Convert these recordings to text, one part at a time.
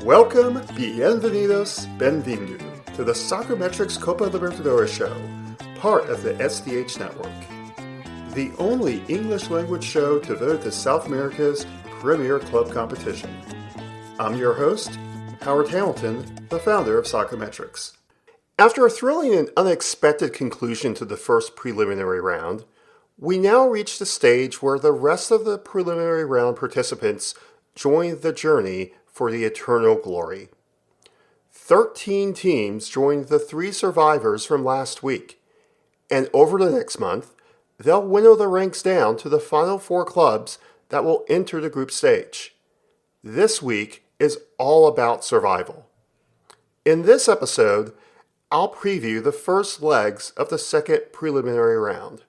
Welcome, bienvenidos, benvindu to the Soccermetrics Copa Libertadores show, part of the SDH network, the only English language show devoted to South America's premier club competition. I'm your host, Howard Hamilton, the founder of Soccermetrics. After a thrilling and unexpected conclusion to the first preliminary round, we now reach the stage where the rest of the preliminary round participants join the journey for the eternal glory. 13 teams joined the 3 survivors from last week, and over the next month, they'll winnow the ranks down to the final 4 clubs that will enter the group stage. This week is all about survival. In this episode, I'll preview the first legs of the second preliminary round.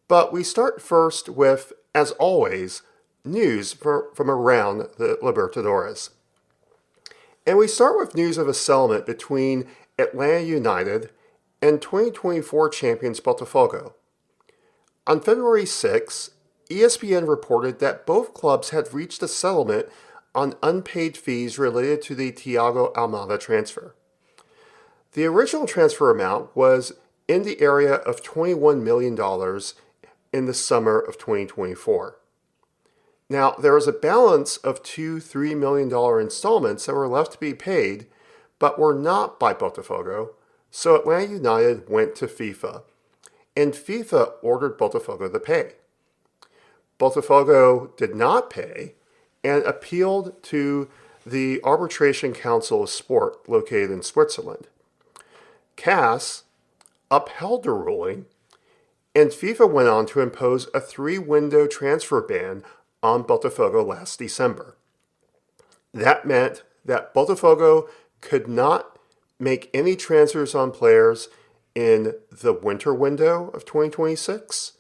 But we start first with, as always, news from around the Libertadores. And we start with news of a settlement between Atlanta United and 2024 champions Botafogo. On February 6, ESPN reported that both clubs had reached a settlement on unpaid fees related to the Thiago Almada transfer. The original transfer amount was in the area of $21 million in the summer of 2024. Now, there was a balance of $3 million installments that were left to be paid, but were not by Botafogo, so Atlanta United went to FIFA, and FIFA ordered Botafogo to pay. Botafogo did not pay and appealed to the Arbitration Council of Sport located in Switzerland. CAS upheld the ruling, and FIFA went on to impose a 3-window transfer ban on Botafogo last December. That meant that Botafogo could not make any transfers on players in the winter window of 2026,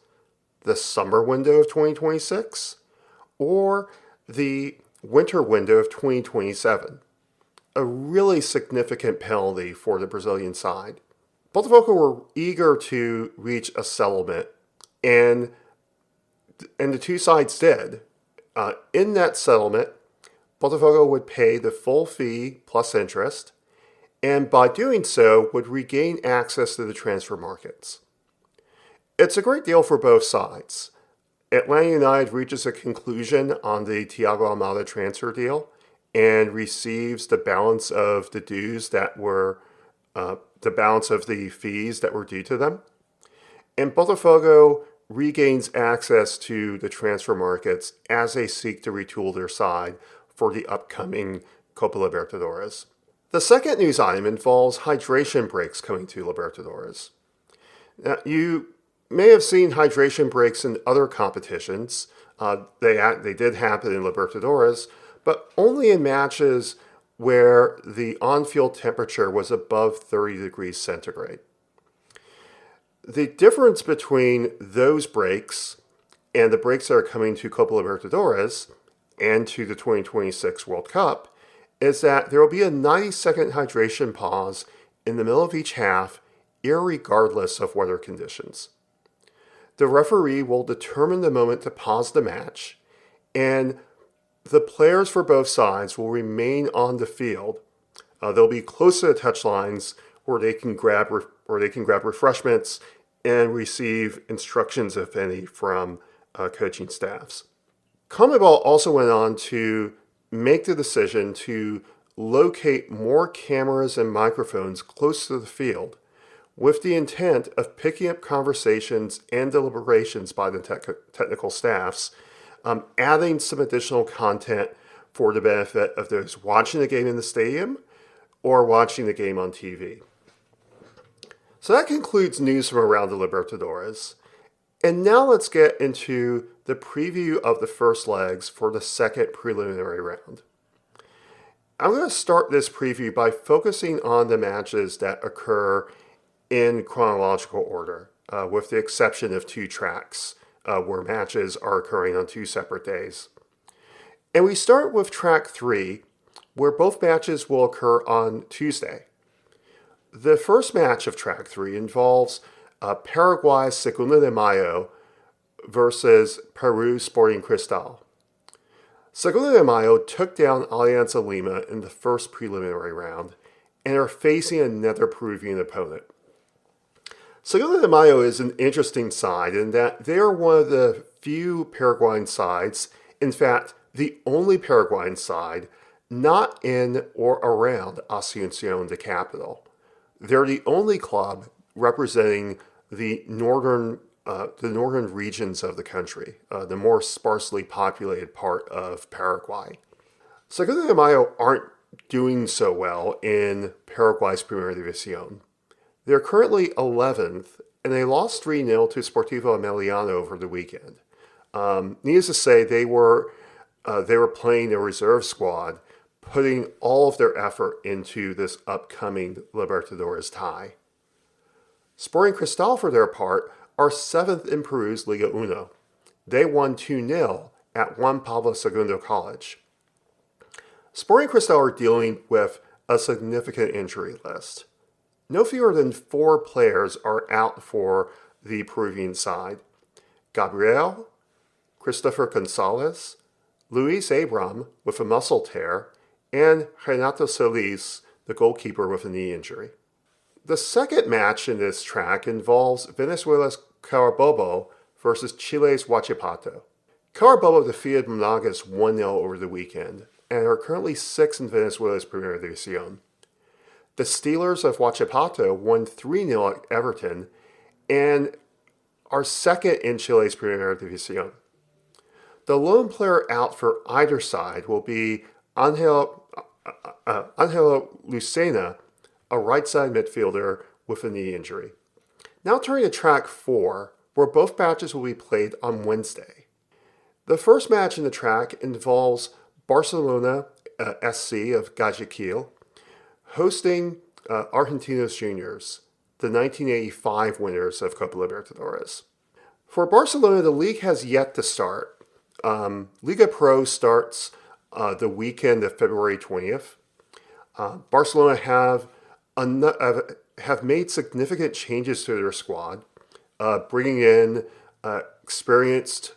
the summer window of 2026, or the winter window of 2027. A really significant penalty for the Brazilian side. Botafogo were eager to reach a settlement, and the two sides did. In that settlement, Botafogo would pay the full fee plus interest, and by doing so would regain access to the transfer markets. It's a great deal for both sides. Atlanta United reaches a conclusion on the Thiago Almada transfer deal and receives the balance of the dues that were the balance of the fees that were due to them. And Botafogo regains access to the transfer markets as they seek to retool their side for the upcoming Copa Libertadores. The second news item involves hydration breaks coming to Libertadores. Now, you may have seen hydration breaks in other competitions. They did happen in Libertadores, but only in matches where the on-field temperature was above 30 degrees centigrade. The difference between those breaks and the breaks that are coming to Copa Libertadores and to the 2026 World Cup is that there will be a 90-second hydration pause in the middle of each half, irregardless of weather conditions. The referee will determine the moment to pause the match, and the players for both sides will remain on the field. They'll be close to the touchlines where they can grab refreshments and receive instructions, if any, from coaching staffs. CONMEBOL also went on to make the decision to locate more cameras and microphones close to the field with the intent of picking up conversations and deliberations by the technical staffs, adding some additional content for the benefit of those watching the game in the stadium or watching the game on TV. So that concludes news from around the Libertadores. And now let's get into the preview of the first legs for the second preliminary round. I'm going to start this preview by focusing on the matches that occur in chronological order, with the exception of 2 tracks where matches are occurring on 2 separate days. And we start with track 3, where both matches will occur on Tuesday. The first match of track 3 involves Paraguay's Segunda de Mayo versus Peru Sporting Cristal. Segunda de Mayo took down Alianza Lima in the first preliminary round and are facing another Peruvian opponent. Segunda de Mayo is an interesting side in that they are one of the few Paraguayan sides, in fact, the only Paraguayan side, not in or around Asunción, the capital. They're the only club representing the northern regions of the country, the more sparsely populated part of Paraguay. Segunda de Mayo aren't doing so well in Paraguay's Primera División. They're currently 11th, and they lost 3-0 to Sportivo Emiliano over the weekend. Needless to say, they were playing a reserve squad, putting all of their effort into this upcoming Libertadores tie. Sporting Cristal, for their part, are 7th in Peru's Liga Uno. They won 2-0 at Juan Pablo II College. Sporting Cristal are dealing with a significant injury list. No fewer than 4 players are out for the Peruvian side. Gabriel, Christopher Gonzalez, Luis Abram with a muscle tear, and Renato Solis, the goalkeeper, with a knee injury. The second match in this track involves Venezuela's Carabobo versus Chile's Huachipato. Carabobo defeated Monagas 1-0 over the weekend and are currently 6th in Venezuela's Primera División. The Steelers of Huachipato won 3-0 at Everton and are 2nd in Chile's Primera División. The lone player out for either side will be Angelo Lucena, a right-side midfielder with a knee injury. Now turning to track 4, where both matches will be played on Wednesday. The first match in the track involves Barcelona SC of Guayaquil hosting Argentinos Juniors, the 1985 winners of Copa Libertadores. For Barcelona, the league has yet to start. Liga Pro starts the weekend of February 20th. Barcelona have made significant changes to their squad, bringing in experienced,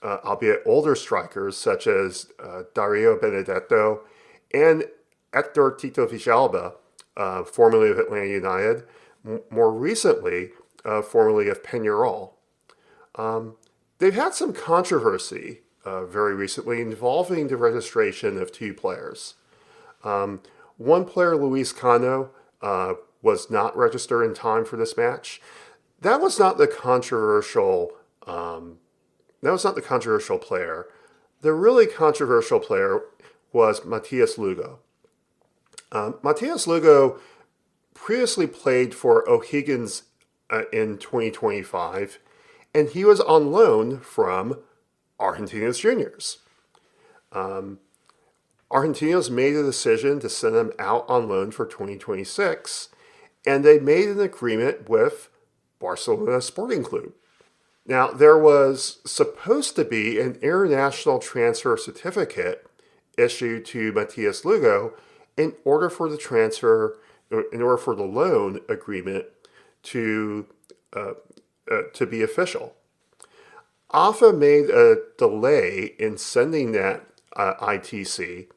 albeit older strikers such as Dario Benedetto and Hector Tito Villalba, formerly of Atlanta United, more recently, formerly of Peñarol. They've had some controversy very recently involving the registration of 2 players. One player, Luis Cano, was not registered in time for this match. That was not the controversial. Player. The really controversial player was Matias Lugo. Matias Lugo previously played for O'Higgins in 2025, and he was on loan from Argentinos Juniors. Argentinos made a decision to send him out on loan for 2026, and they made an agreement with Barcelona Sporting Club. Now, there was supposed to be an international transfer certificate issued to Matias Lugo in order for the loan agreement to be official. AFA made a delay in sending that ITC,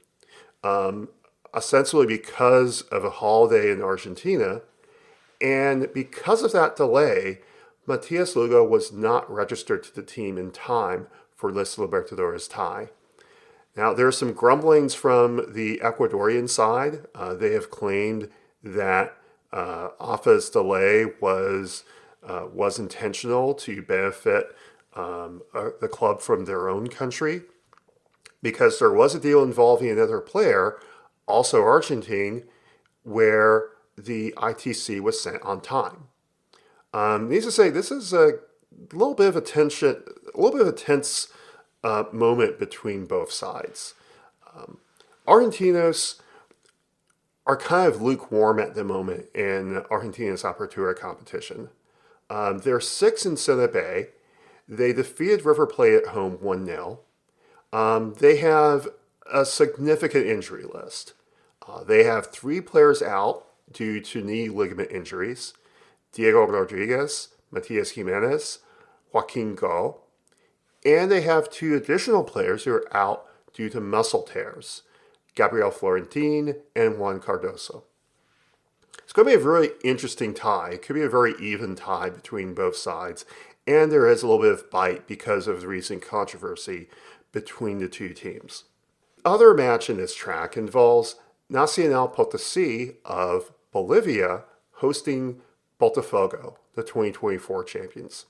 ostensibly because of a holiday in Argentina, and because of that delay, Matias Lugo was not registered to the team in time for this Libertadores tie. Now, there are some grumblings from the Ecuadorian side. They have claimed that AFA's delay was intentional to benefit the club from their own country, because there was a deal involving another player, also Argentine, where the ITC was sent on time. Needless to say, this is a little bit of a tense moment between both sides. Argentinos are kind of lukewarm at the moment in Argentina's Apertura competition. They're 6th in Sena Bay. They defeated River Plate at home 1-0. They have a significant injury list. They have 3 players out due to knee ligament injuries: Diego Rodriguez, Matias Jimenez, Joaquin Go, and they have 2 additional players who are out due to muscle tears, Gabriel Florentin and Juan Cardoso. It's going to be a very interesting tie. It could be a very even tie between both sides, and there is a little bit of bite because of the recent controversy between the two teams. Other match in this track involves Nacional Potosí of Bolivia hosting Botafogo, the 2024 champions.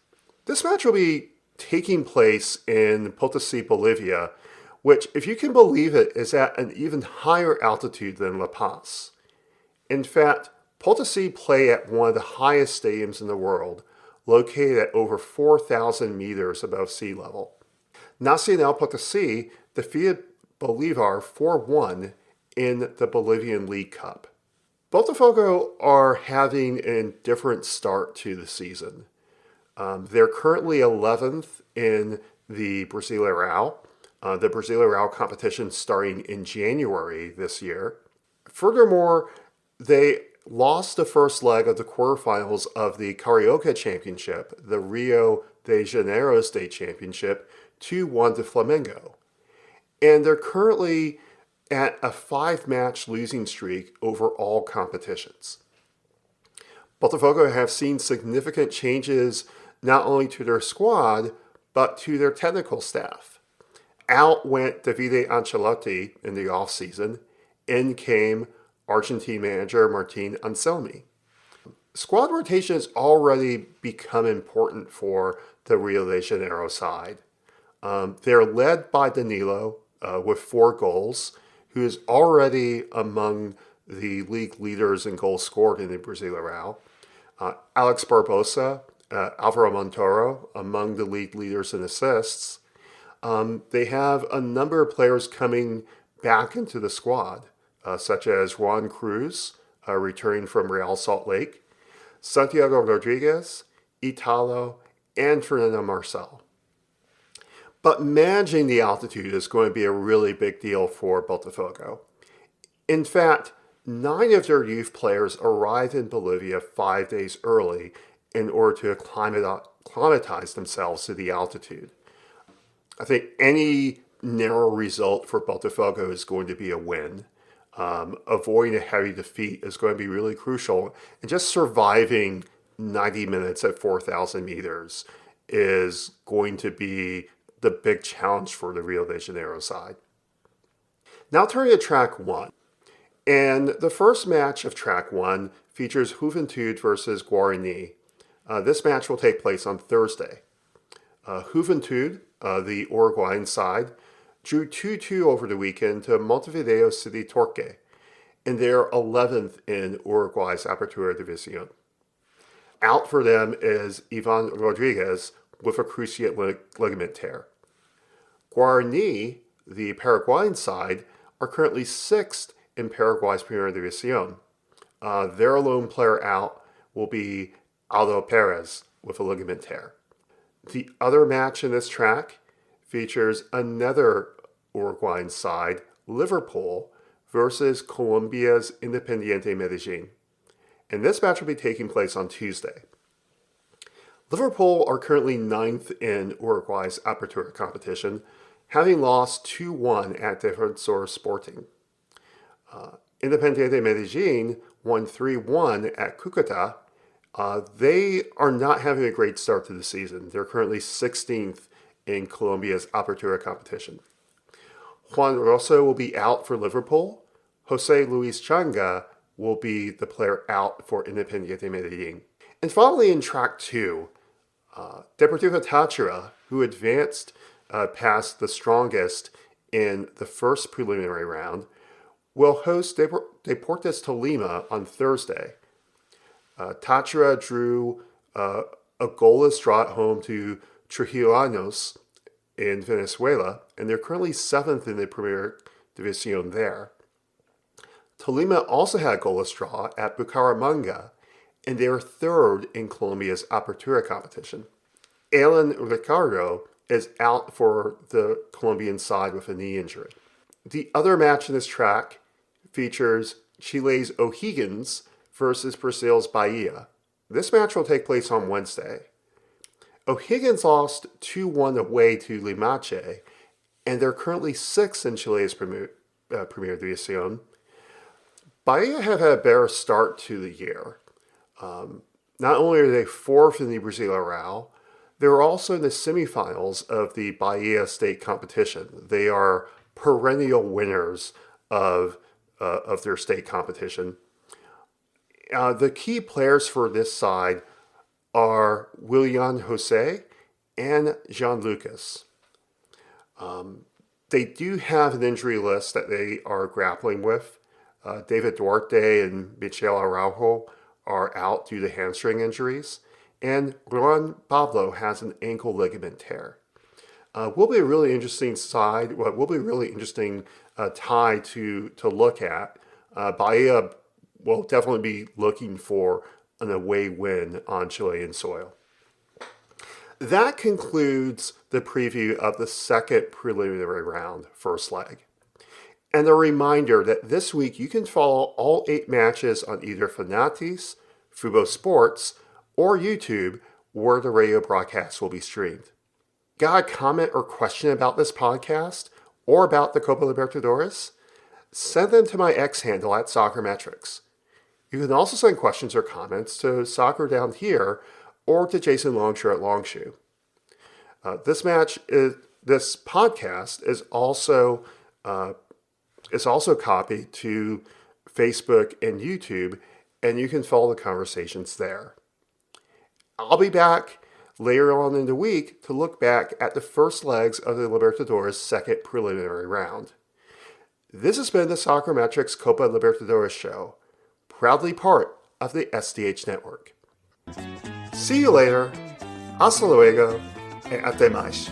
This match will be taking place in Potosí, Bolivia, which, if you can believe it, is at an even higher altitude than La Paz. In fact, Potosí play at one of the highest stadiums in the world, located at over 4,000 meters above sea level. Nacional Potosí defeated Bolívar 4-1 in the Bolivian League Cup. Botafogo are having an indifferent start to the season. They're currently 11th in the Brasileirão. The Brasileirão competition starting in January this year. Furthermore, they lost the first leg of the quarterfinals of the Carioca Championship, the Rio de Janeiro State Championship, 2-1 to Flamengo. And they're currently at a 5-match losing streak over all competitions. Botafogo have seen significant changes not only to their squad, but to their technical staff. Out went Davide Ancelotti in the offseason. In came Argentine manager Martin Anselmi. Squad rotation has already become important for the Rio de Janeiro side. They're led by Danilo with 4 goals, who is already among the league leaders in goals scored in the Brasileirão. Alex Barbosa, Alvaro Montoro, among the league leaders in assists. They have a number of players coming back into the squad, such as Juan Cruz, returning from Real Salt Lake, Santiago Rodriguez, Italo, and Fernando Marcel. But managing the altitude is going to be a really big deal for Botafogo. In fact, 9 of their youth players arrived in Bolivia 5 days early in order to acclimatize themselves to the altitude. I think any narrow result for Botafogo is going to be a win. Avoiding a heavy defeat is going to be really crucial. And just surviving 90 minutes at 4,000 meters is going to be the big challenge for the Rio de Janeiro side. Now turning to track 1. And the first match of track 1 features Juventude versus Guarani. This match will take place on Thursday. Juventude, the Uruguayan side, drew 2-2 over the weekend to Montevideo City Torque, and they are 11th in Uruguay's Apertura División. Out for them is Ivan Rodriguez with a cruciate ligament tear. Guarani, the Paraguayan side, are currently 6th in Paraguay's Primera División. Their lone player out will be Aldo Perez with a ligament tear. The other match in this track features another Uruguayan side, Liverpool, versus Colombia's Independiente Medellin. And this match will be taking place on Tuesday. Liverpool are currently 9th in Uruguay's Apertura competition, having lost 2-1 at Defensor Sporting. Independiente Medellin won 3-1 at Cúcuta. They are not having a great start to the season. They're currently 16th in Colombia's Apertura competition. Juan Rosso will be out for Liverpool. Jose Luis Changa will be the player out for Independiente Medellin. And finally in track 2, Deportivo Táchira, who advanced past the strongest in the first preliminary round, will host Deportes Tolima on Thursday. Táchira drew a goalless draw at home to Trujillanos in Venezuela, and they're currently 7th in the Primera División there. Tolima also had a goalless draw at Bucaramanga, and they are 3rd in Colombia's Apertura competition. Alan Ricardo is out for the Colombian side with a knee injury. The other match in this track features Chile's O'Higgins versus Brazil's Bahia. This match will take place on Wednesday. O'Higgins lost 2-1 away to Limache, and they're currently sixth in Chile's Primera División. Bahia have had a better start to the year. Not only are they fourth in the Brasileirão, they're also in the semifinals of the Bahia state competition. They are perennial winners of their state competition. The key players for this side are Willian Jose and Jean Lucas. They do have an injury list that they are grappling with. David Duarte and Michel Araujo are out due to hamstring injuries, and Juan Pablo has an ankle ligament tear. Will be a really interesting side. Will be a really interesting tie to look at. Bahia will definitely be looking for an away win on Chilean soil. That concludes the preview of the second preliminary round, first leg. And a reminder that this week you can follow all 8 matches on either Fanatis, Fubo Sports, or YouTube, where the radio broadcast will be streamed. Got a comment or question about this podcast or about the Copa Libertadores? Send them to my X handle at Soccermetrics. You can also send questions or comments to Soccer Down Here or to Jason Longshoe at Longshoe. This podcast is also copied to Facebook and YouTube, and you can follow the conversations there. I'll be back later on in the week to look back at the first legs of the Libertadores second preliminary round. This has been the Soccermetrics Copa Libertadores show, proudly part of the SDH network. See you later. Hasta luego. E até mais.